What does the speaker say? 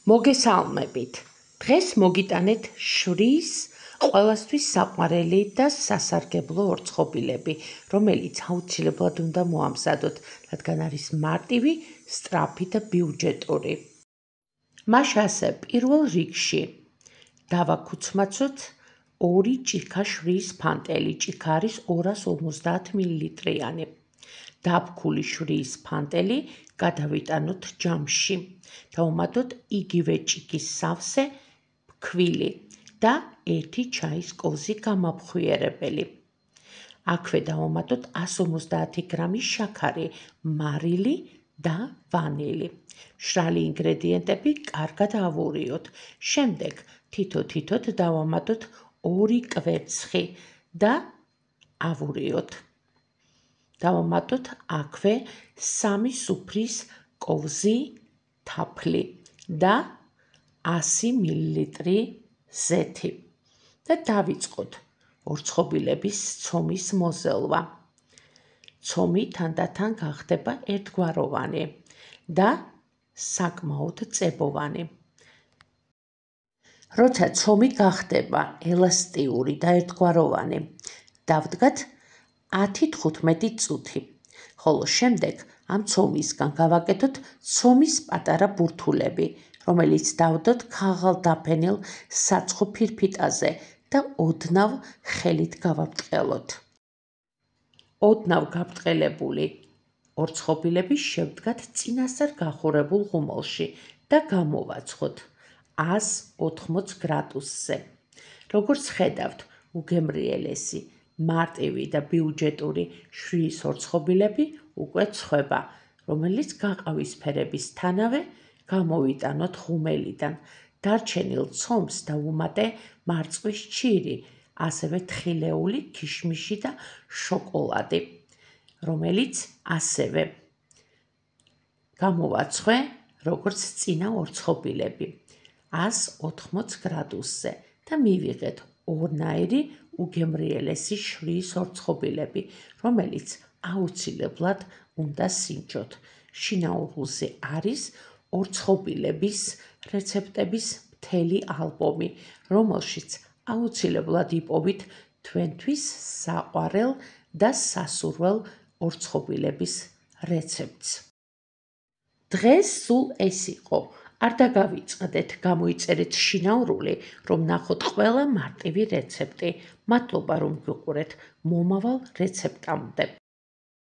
მოგესალმებით. დღეს მოგიტანეთ შვრიის ყველასთვის საყვარელი და სასარგებლო ორცხობილები, რომელიც აუცილებლად უნდა მოამზადოთ, რადგან არის მარტივი, სწრაფი და ბიუჯეტური. მას ასე პირველ რიგში დავაქუცმაცოთ 2 ჭიქა შვრიის ფანტელი. ჭიქა არის 250 მლ-იანი. დაბქული შვრიის ფანტელი გადავიტანოთ ჯამში. დავუმატოთ იგივე ჭიქის სავსე ფქვილი და 1 ჩაის კოვზი გამაფხვიერებელი. აქვე დავუმატოთ 150 გრამი შაქარი, მარილი და ვანილი. მშრალი ინგრედიენტები კარგად ავურიოთ. შემდეგ თითო-თითოდ დავამატოთ 2 კვერცხი და ავურიოთ. დავამატოთ აქვე 3 სუფრის კოვზი თაფლი და 100 მლ ზეთი და დავიწყოთ ორცხობილების ცომის მოზელვა. ცომი თანდათან გახდება ერთგვაროვანი და საკმაოდ წებოვანი. როცა ცომი გახდება ელასტიური და ერთგვაროვანი, დავდგათ 10-15 წუთი, ხოლო შემდეგ ამ ცომისგან გავაკეთოთ ცომის პატარა ბურთულები, რომელიც დავდოთ ქაღალდაფენილ საცხო ფირფიტაზე და ოდნავ ხელით გავაბრტყელოთ. ოდნავ გაბრტყელებული ორცხობილები შევდგათ წინასწარ გახურებულ ღუმელში და გამოვაცხოთ 180 გრადუსზე. როგორც ხედავთ, უგემრიელესი, მარტივი და ბიუჯეტური შვრიის ორცხობილები უკვე ცხვება, რომელიც გაყავისფერებისთანავე გამოვიტანოთ ღუმელიდან. დარჩენილ ცომს დავუმატე მარწყვის ჩირი, ასევე თხილეული ქიშმიში და შოკოლადი, რომელიც ასევე გამოვაცხვე როგორც წინა ორცხობილები 180 გრადუსზე და მივიღეთ ორნაირი უგემრიელესი შვრიის ორცხობილები, რომელიც აუცილებლად უნდა სინჯოთ. შინაურულზე არის ორცხობილების რეცეპტების მთელი ალბომი, რომელშიც აუცილებლად იპოვით თქვენთვის საყვარელ და სასურველ ორცხობილების რეცეპტს. დღეს სულ ეს იყო. არ დაგავიწყდეთ, გამოიწერეთ შინაურული, რომ ნახოთ ყველა მარტივი რეცეპტი. მადლობა, რომ გიყურეთ. მომავალ რეცეპტამდე.